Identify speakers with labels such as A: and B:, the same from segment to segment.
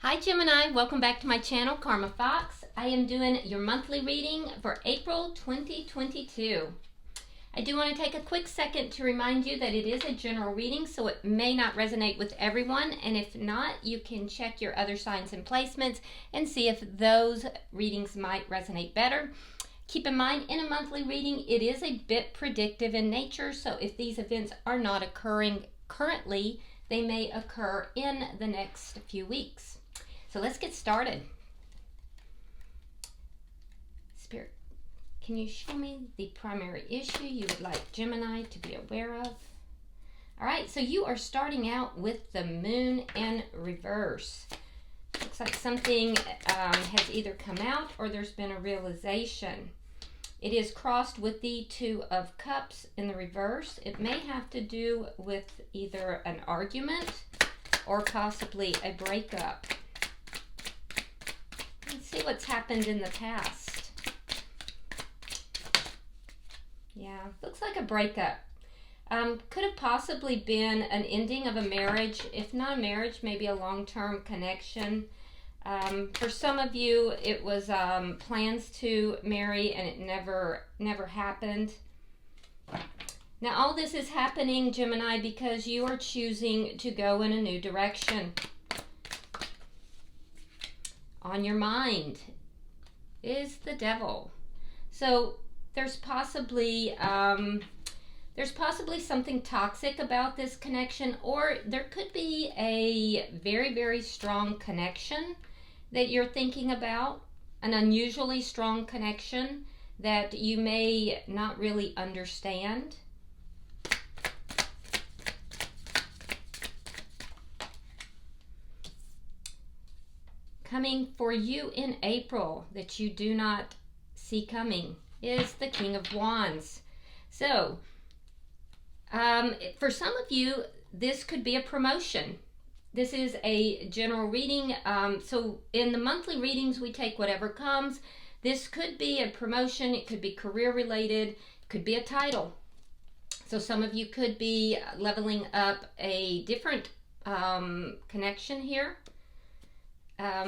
A: Hi Gemini, welcome back to my channel, Karma Fox. I am doing your monthly reading for April 2022. I do want to take a quick second to remind you that it is a general reading, so it may not resonate with everyone, and if not, you can check your other signs and placements and see if those readings might resonate better. Keep in mind, in a monthly reading, it is a bit predictive in nature, so if these events are not occurring currently, they may occur in the next few weeks. So let's get started. Spirit, can you show me the primary issue you would like Gemini to be aware of? All right, so you are starting out with the moon in reverse. Looks like something has either come out or there's been a realization. It is crossed with the Two of Cups in the reverse. It may have to do with either an argument or possibly a breakup. Let's see what's happened in the past. Yeah, looks like a breakup. Could have possibly been an ending of a marriage. If not a marriage, maybe a long-term connection. For some of you, it was plans to marry and it never happened. Now, all this is happening, Gemini, because you are choosing to go in a new direction. On your mind is the Devil. So there's possibly something toxic about this connection, or there could be a very, very strong connection that you're thinking about, an unusually strong connection that you may not really understand. Coming for you in April that you do not see coming is the King of Wands. So, for some of you, this could be a promotion. This is a general reading. So in the monthly readings, we take whatever comes. This could be a promotion. It could be career related. It could be a title. So some of you could be leveling up a different connection here.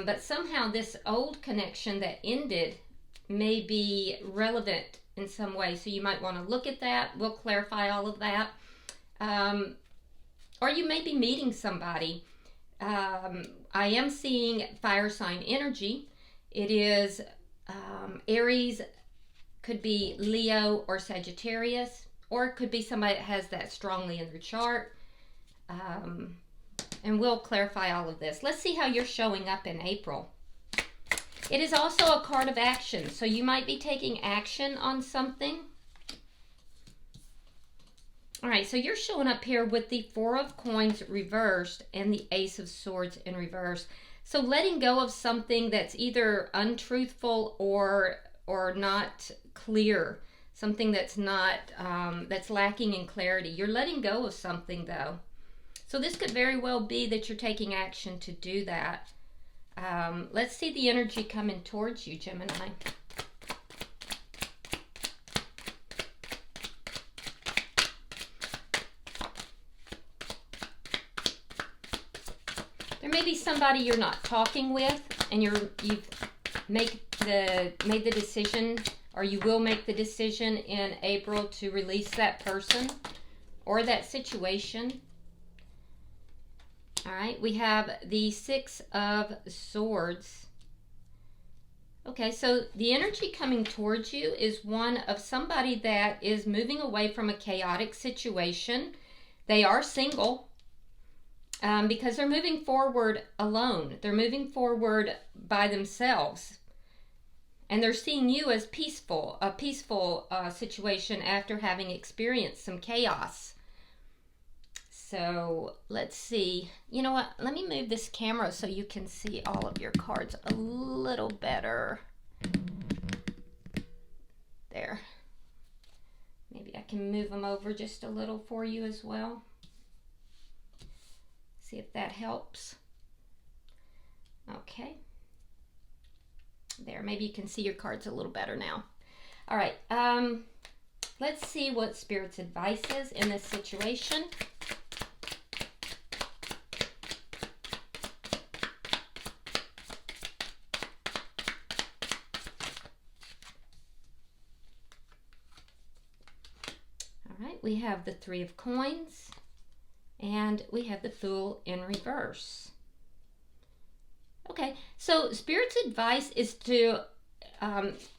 A: But somehow this old connection that ended may be relevant in some way. So you might want to look at that. We'll clarify all of that. Or you may be meeting somebody. I am seeing fire sign energy. It is Aries, could be Leo or Sagittarius, or it could be somebody that has that strongly in their chart. And we'll clarify all of this. Let's see how you're showing up in April. It is also a card of action, so you might be taking action on something. All right, so you're showing up here with the Four of Coins reversed and the Ace of Swords in reverse. So letting go of something that's either untruthful or not clear, something that's not that's lacking in clarity. You're letting go of something though. So this could very well be that you're taking action to do that. Let's see the energy coming towards you, Gemini. There may be somebody you're not talking with, and you've made the decision, or you will make the decision in April to release that person or that situation. All right, we have the Six of Swords. Okay, so the energy coming towards you is one of somebody that is moving away from a chaotic situation. They are single because they're moving forward alone. They're moving forward by themselves. And they're seeing you as peaceful, a peaceful situation after having experienced some chaos. So let's see. You know what? Let me move this camera so you can see all of your cards a little better. There. Maybe I can move them over just a little for you as well. See if that helps. Okay. There. Maybe you can see your cards a little better now. All right. Let's see what Spirit's advice is in this situation. we have the Three of Coins, and we have the Fool in reverse. Okay, so Spirit's advice is to,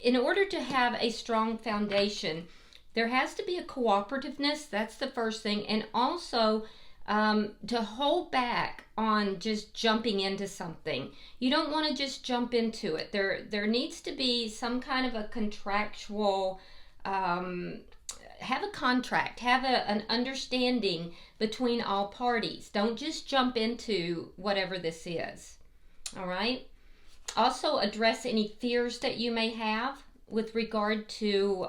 A: in order to have a strong foundation, there has to be a cooperativeness. That's the first thing. And also to hold back on just jumping into something. You don't want to just jump into it. There needs to be some kind of a contractual, have a contract, have an understanding between all parties. Don't just jump into whatever this is. All right? Also address any fears that you may have with regard to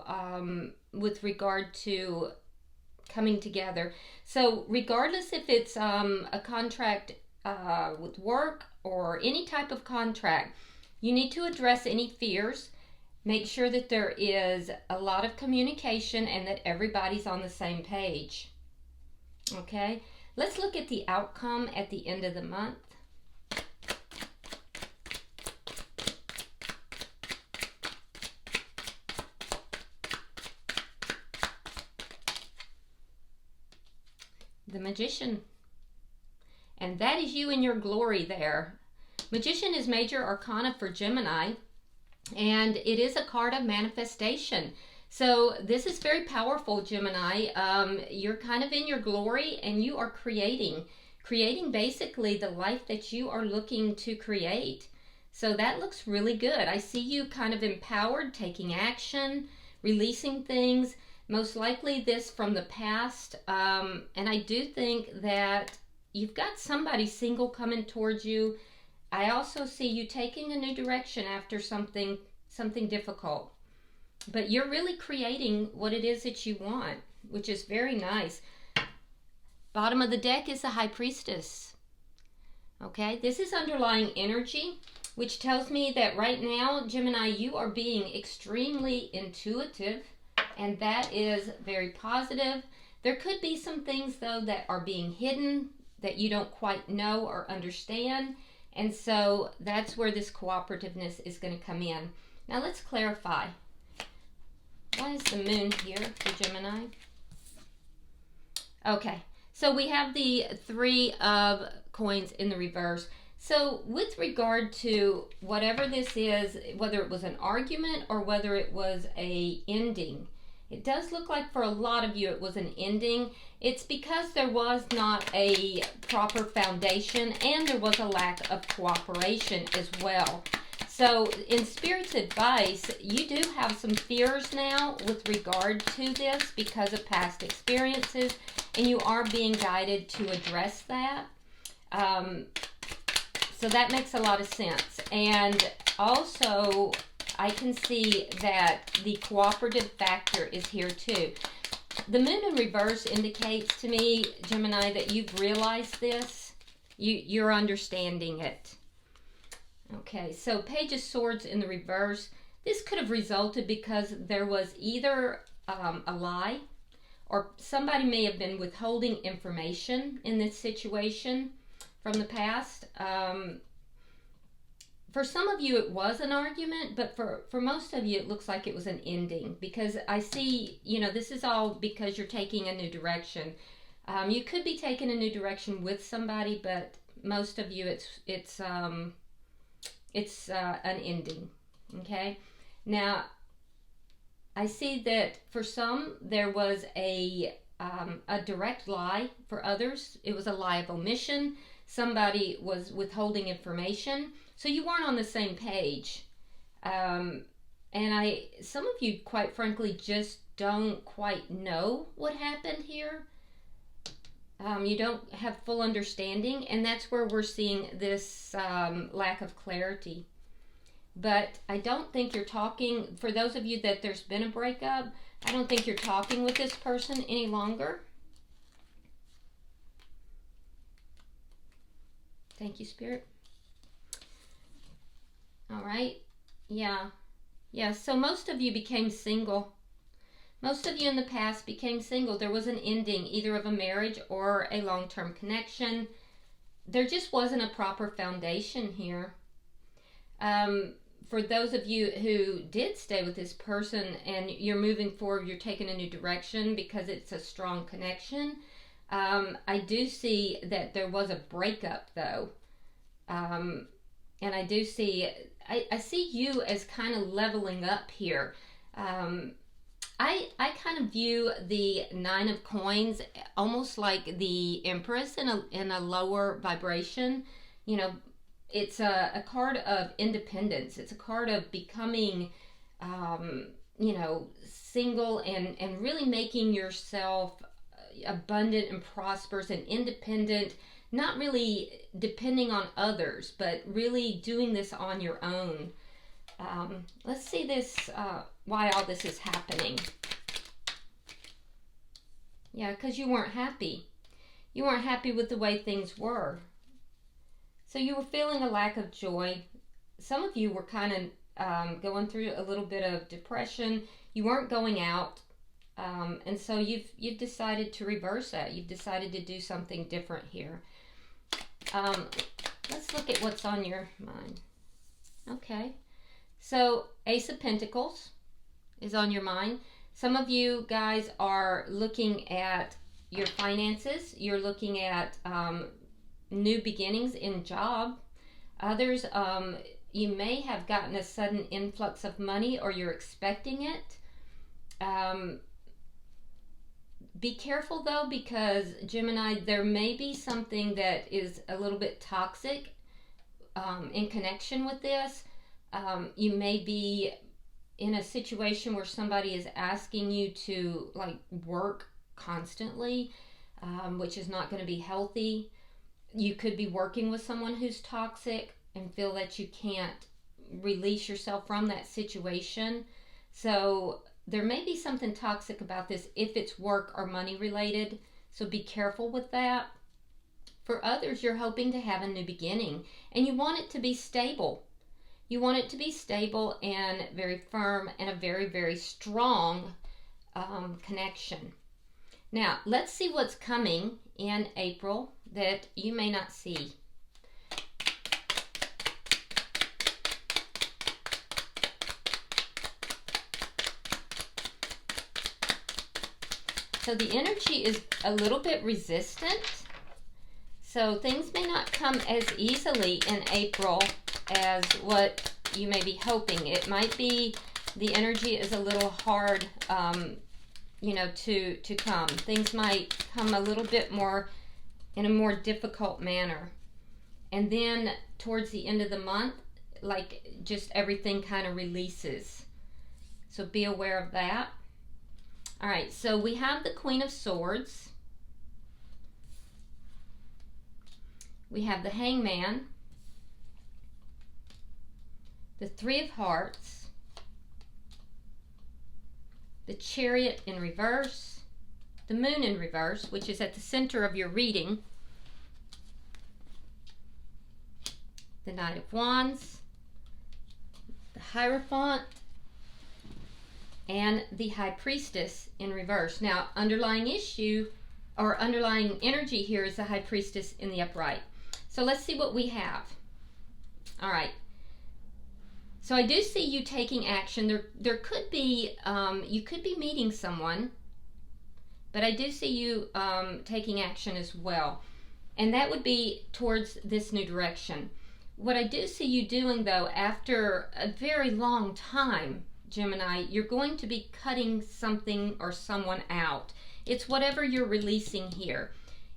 A: coming together. So regardless if it's a contract with work or any type of contract, you need to address any fears. Make sure that there is a lot of communication and that everybody's on the same page. Okay, let's look at the outcome at the end of the month. The Magician. And that is you in your glory there. Magician is major arcana for Gemini, and it is a card of manifestation. So this is very powerful, Gemini. You're kind of in your glory, and you are creating basically the life that you are looking to create. So that looks really good. I see you kind of empowered, taking action, releasing things. Most likely this from the past, and I do think that you've got somebody single coming towards you. I also see you taking a new direction after something difficult, but you're really creating what it is that you want, which is very nice. Bottom of the deck is the High Priestess. Okay, this is underlying energy, which tells me that right now, Gemini, you are being extremely intuitive. And that is very positive. There could be some things, though, that are being hidden that you don't quite know or understand. And so that's where this cooperativeness is going to come in. Now let's clarify. Why is the moon here for Gemini? Okay, so we have the Three of Coins in the reverse. So with regard to whatever this is, whether it was an argument or whether it was a ending, it does look like for a lot of you it was an ending. It's because there was not a proper foundation and there was a lack of cooperation as well. So in Spirit's advice, you do have some fears now with regard to this because of past experiences, and you are being guided to address that. So that makes a lot of sense. And also, I can see that the cooperative factor is here too. The moon in reverse indicates to me, Gemini, that you've realized this. You're understanding it. Okay, so Page of Swords in the reverse. This could have resulted because there was either a lie or somebody may have been withholding information in this situation from the past. For some of you, it was an argument, but for most of you, it looks like it was an ending because I see, this is all because you're taking a new direction. You could be taking a new direction with somebody, but most of you, it's an ending. Okay. Now, I see that for some there was a direct lie. For others, it was a lie of omission. Somebody was withholding information. So you weren't on the same page. And some of you, quite frankly, just don't quite know what happened here. You don't have full understanding, and that's where we're seeing this lack of clarity. But I don't think you're talking, for those of you that there's been a breakup, I don't think you're talking with this person any longer. Thank you, Spirit. All right. Yeah. So most of you became single. Most of you in the past became single. There was an ending, either of a marriage or a long-term connection. There just wasn't a proper foundation here. for those of you who did stay with this person and you're moving forward, you're taking a new direction because it's a strong connection. I do see that there was a breakup though. And I do see, I see you as kind of leveling up here. I kind of view the Nine of Coins almost like the Empress in a lower vibration. You know, it's a card of independence. It's a card of becoming, you know, single and really making yourself abundant and prosperous and independent, not really depending on others, but really doing this on your own. Let's see this, why all this is happening. Yeah, because you weren't happy. You weren't happy with the way things were. So you were feeling a lack of joy. Some of you were kind of going through a little bit of depression. You weren't going out. And so you've decided to reverse that. You've decided to do something different here. Let's look at what's on your mind. Okay. So Ace of Pentacles is on your mind. Some of you guys are looking at your finances. You're looking at new beginnings in job. Others, you may have gotten a sudden influx of money or you're expecting it. Be careful though, because Gemini, there may be something that is a little bit toxic in connection with this. You may be in a situation where somebody is asking you to like work constantly, which is not going to be healthy. You could be working with someone who's toxic and feel that you can't release yourself from that situation. So there may be something toxic about this if it's work or money related. So be careful with that. For others, you're hoping to have a new beginning and you want it to be stable. You want it to be stable and very firm and a very, very strong connection. Now, let's see what's coming in April that you may not see. So the energy is a little bit resistant. So things may not come as easily in April as what you may be hoping. It might be the energy is a little hard, you know, to come. Things might come a little bit more in a more difficult manner. And then towards the end of the month, like just everything kind of releases. So be aware of that. All right, so we have the Queen of Swords. We have the Hangman. The Three of Hearts, the Chariot in reverse, the Moon in reverse, which is at the center of your reading, the Knight of Wands, the Hierophant, and the High Priestess in reverse. Now, underlying issue or underlying energy here is the High Priestess in the upright. So let's see what we have. All right. So I do see you taking action. There could be, you could be meeting someone, but I do see you taking action as well. And that would be towards this new direction. What I do see you doing though, after a very long time, Gemini, you're going to be cutting something or someone out. It's whatever you're releasing here.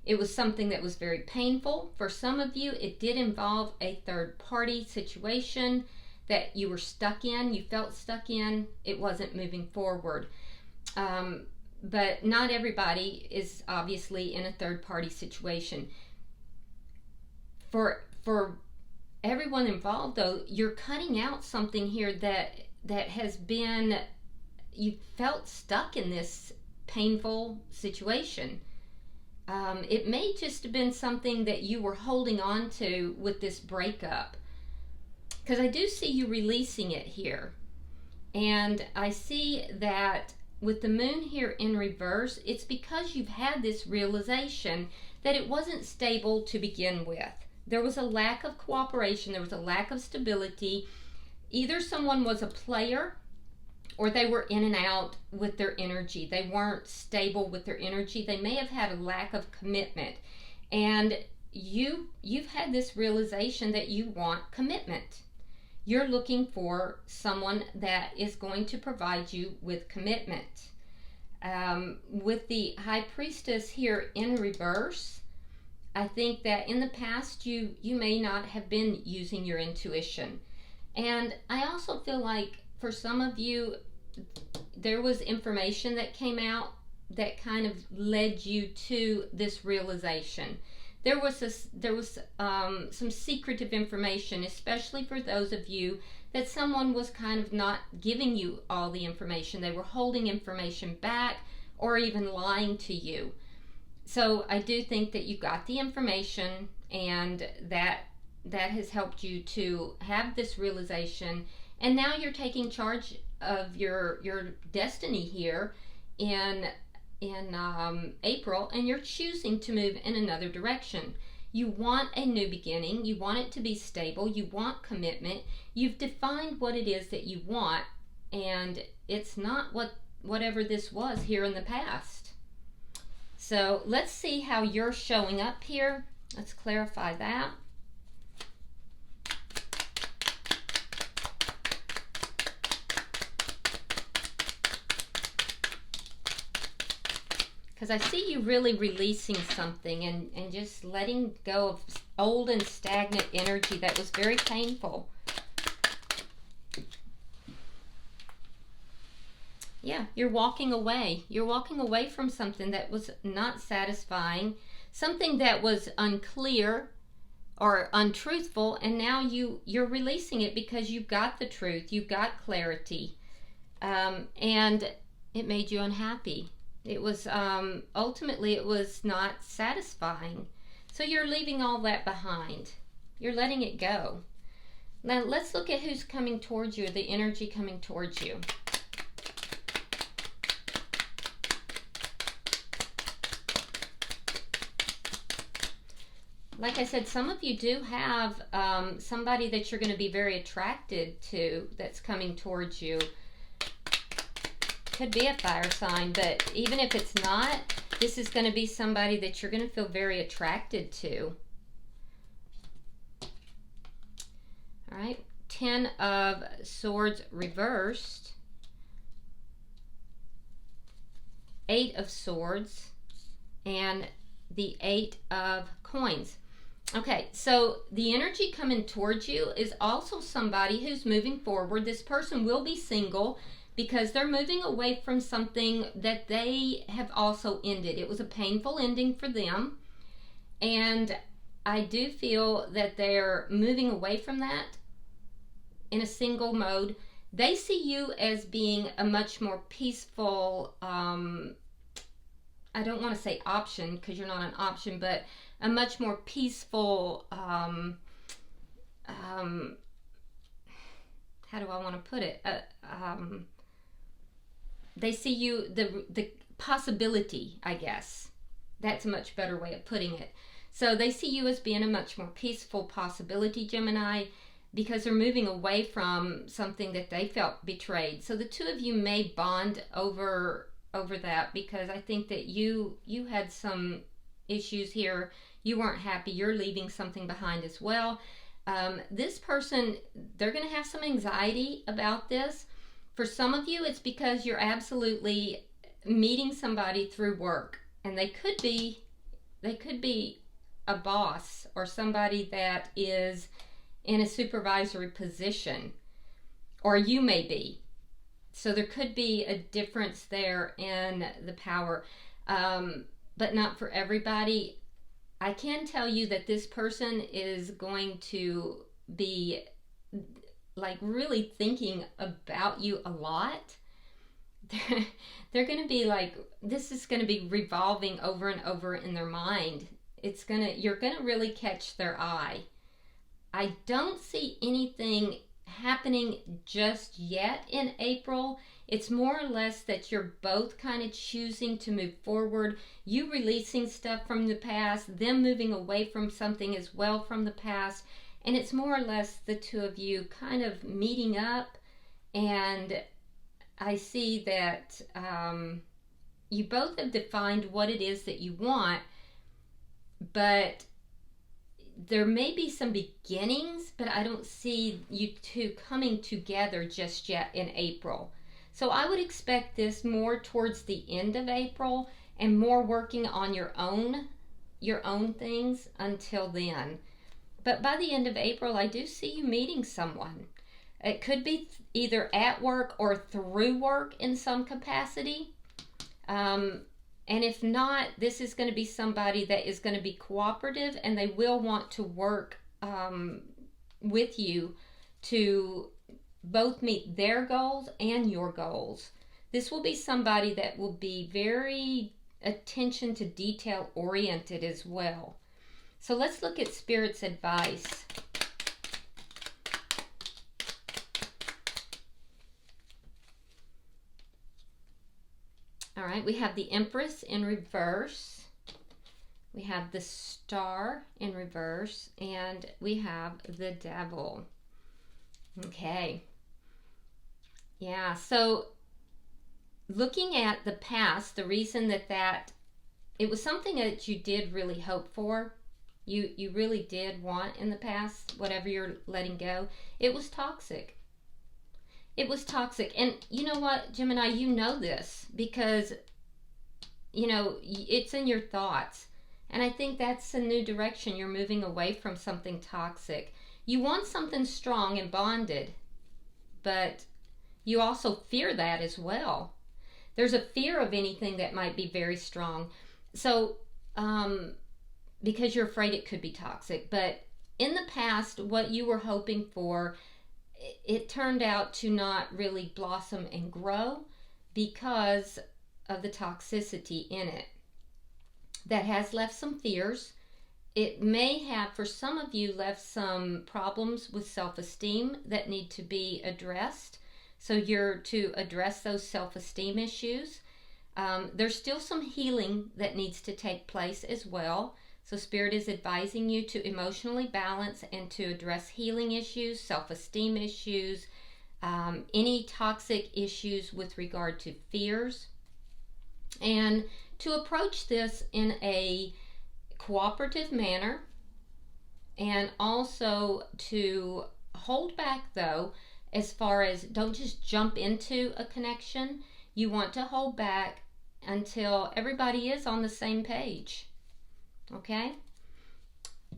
A: It was something that was very painful. For some of you, it did involve a third party situation that you were stuck in, you felt stuck in, it wasn't moving forward. But not everybody is obviously in a third party situation. For everyone involved though, you're cutting out something here that has been, you felt stuck in this painful situation. It may just have been something that you were holding on to with this breakup. Because I do see you releasing it here. And I see that with the Moon here in reverse, it's because you've had this realization that it wasn't stable to begin with. There was a lack of cooperation. There was a lack of stability. either someone was a player or they were in and out with their energy. They weren't stable with their energy. They may have had a lack of commitment. And you've had this realization that you want commitment. You're looking for someone that is going to provide you with commitment. With the High Priestess here in reverse, I think that in the past you may not have been using your intuition. And I also feel like for some of you, there was information that came out that kind of led you to this realization. There was some secretive information, especially for those of you that someone was kind of not giving you all the information. They were holding information back or even lying to you. So I do think that you got the information, and that has helped you to have this realization. And now you're taking charge of your destiny here in April, and you're choosing to move in another direction. You want a new beginning. You want it to be stable. You want commitment. You've defined what it is that you want, and it's not whatever this was here in the past. So let's see how you're showing up here. Let's clarify that. Because I see you really releasing something and just letting go of old and stagnant energy that was very painful. Yeah, you're walking away. You're walking away from something that was not satisfying, something that was unclear or untruthful, and now you're releasing it because you got the truth, you got clarity, and it made you unhappy. It was ultimately it was not satisfying. So you're leaving all that behind. You're letting it go. Now let's look at who's coming towards you, the energy coming towards you. Like I said, some of you do have somebody that you're going to be very attracted to that's coming towards you. Could be a fire sign, but even if it's not, this is going to be somebody that you're going to feel very attracted to. All right, 10 of Swords reversed, 8 of Swords, and the 8 of Coins. Okay, so the energy coming towards you is also somebody who's moving forward. This person will be single, because they're moving away from something that they have also ended. It was a painful ending for them. And I do feel that they're moving away from that in a single mode. They see you as being a much more peaceful, I don't want to say option because you're not an option, but a much more peaceful, how do I want to put it? They see you, the possibility, I guess. That's a much better way of putting it. So they see you as being a much more peaceful possibility, Gemini, because they're moving away from something that they felt betrayed. So the two of you may bond over that, because I think that you had some issues here. You weren't happy. You're leaving something behind as well. This person, they're going to have some anxiety about this. For some of you, it's because you're absolutely meeting somebody through work, and they could be a boss or somebody that is in a supervisory position, or you may be. So there could be a difference there in the power, but not for everybody. I can tell you that this person is going to be like really thinking about you a lot. They're going to be like, this is going to be revolving over and over in their mind. You're going to really catch their eye. I don't see anything happening just yet in April. It's more or less that you're both kind of choosing to move forward. You releasing stuff from the past, them moving away from something as well from the past. And it's more or less the two of you kind of meeting up, and I see that you both have defined what it is that you want, but there may be some beginnings, but I don't see you two coming together just yet in April. So I would expect this more towards the end of April and more working on your own things until then. But by the end of April, I do see you meeting someone. It could be either at work or through work in some capacity. And if not, this is going to be somebody that is going to be cooperative, and they will want to work with you to both meet their goals and your goals. This will be somebody that will be very attention to detail oriented as well. So let's look at Spirit's advice. All right, we have the Empress in reverse, we have the Star in reverse, and we have the Devil. Okay. Yeah, so looking at the past, the reason that it was something that you did really hope for, you really did want in the past, whatever you're letting go, it was toxic. It was toxic. And you know what, Gemini, you know this because, you know, it's in your thoughts. And I think that's a new direction. You're moving away from something toxic. You want something strong and bonded, but you also fear that as well. There's a fear of anything that might be very strong. So, because you're afraid it could be toxic. But in the past, what you were hoping for, it turned out to not really blossom and grow because of the toxicity in it. That has left some fears. It may have, for some of you, left some problems with self-esteem that need to be addressed. So you're to address those self-esteem issues. There's still some healing that needs to take place as well. So Spirit is advising you to emotionally balance and to address healing issues, self-esteem issues, any toxic issues with regard to fears, and to approach this in a cooperative manner, and also to hold back, though, as far as don't just jump into a connection. You want to hold back until everybody is on the same page. Okay?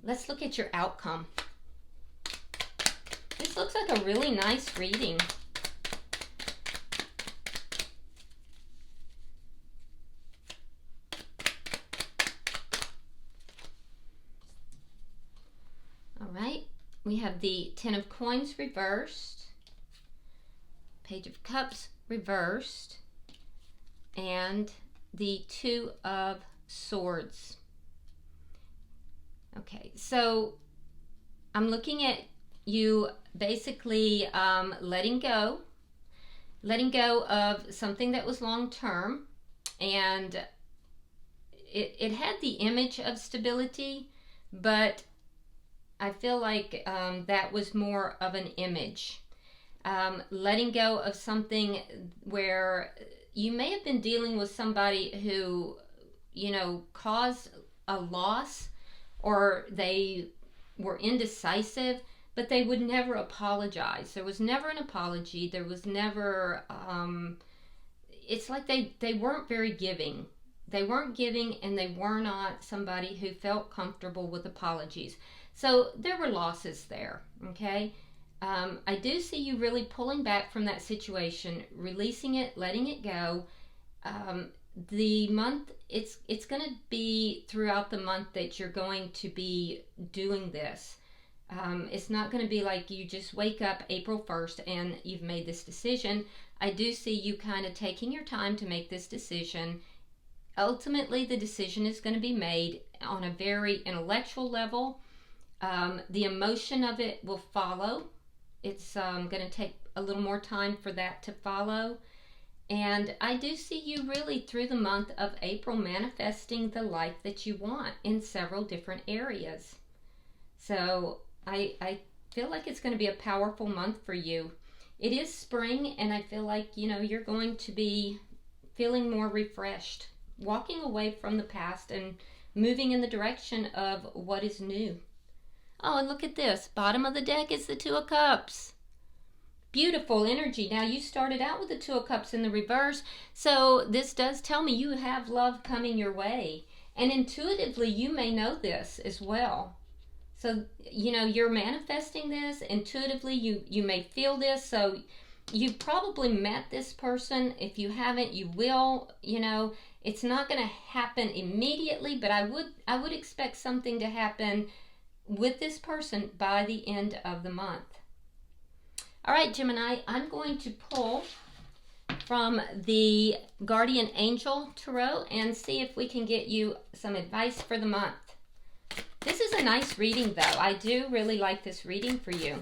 A: Let's look at your outcome. This looks like a really nice reading. All right. We have the Ten of Coins reversed, Page of Cups reversed, and the Two of Swords. Okay, so I'm looking at you basically letting go of something that was long term, and it had the image of stability, but I feel like that was more of an image. Letting go of something where you may have been dealing with somebody who, you know, caused a loss, or they were indecisive, but they would never apologize. There was never an apology. There was never, it's like they weren't very giving. They weren't giving, and they were not somebody who felt comfortable with apologies. So there were losses there, okay? I do see you really pulling back from that situation, releasing it, letting it go. The month, it's going to be throughout the month that you're going to be doing this. It's not going to be like you just wake up April 1st and you've made this decision. I do see you kind of taking your time to make this decision. Ultimately, the decision is going to be made on a very intellectual level. The emotion of it will follow. It's going to take a little more time for that to follow. And I do see you really through the month of April manifesting the life that you want in several different areas. So I feel like it's going to be a powerful month for you. It is spring, and I feel like, you know, you're going to be feeling more refreshed, walking away from the past and moving in the direction of what is new. Oh, and look at this. Bottom of the deck is the Two of Cups. Beautiful energy. Now, you started out with the Two of Cups in the reverse, so this does tell me you have love coming your way. And intuitively, you may know this as well. So, you know, you're manifesting this. Intuitively, you may feel this. So, you probably met this person. If you haven't, you will. You know, it's not going to happen immediately, but I would expect something to happen with this person by the end of the month. All right, Gemini, I'm going to pull from the Guardian Angel Tarot and see if we can get you some advice for the month. This is a nice reading, though. I do really like this reading for you.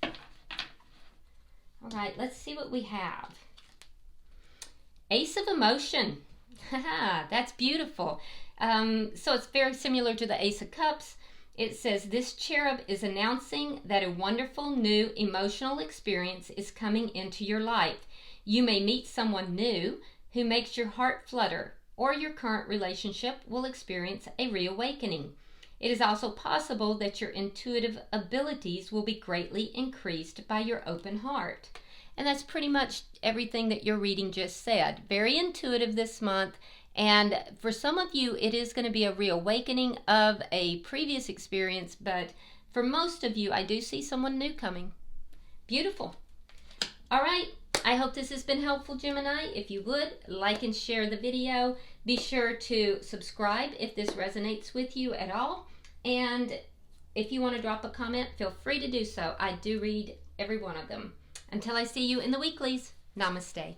A: All right, let's see what we have. Ace of Emotion. That's beautiful. So it's very similar to the Ace of Cups. It says, this cherub is announcing that a wonderful new emotional experience is coming into your life. You may meet someone new who makes your heart flutter, or your current relationship will experience a reawakening. It is also possible that your intuitive abilities will be greatly increased by your open heart. And that's pretty much everything that your reading just said. Very intuitive this month. And for some of you, it is going to be a reawakening of a previous experience. But for most of you, I do see someone new coming. Beautiful. All right. I hope this has been helpful, Gemini. If you would, like and share the video. Be sure to subscribe if this resonates with you at all. And if you want to drop a comment, feel free to do so. I do read every one of them. Until I see you in the weeklies, namaste.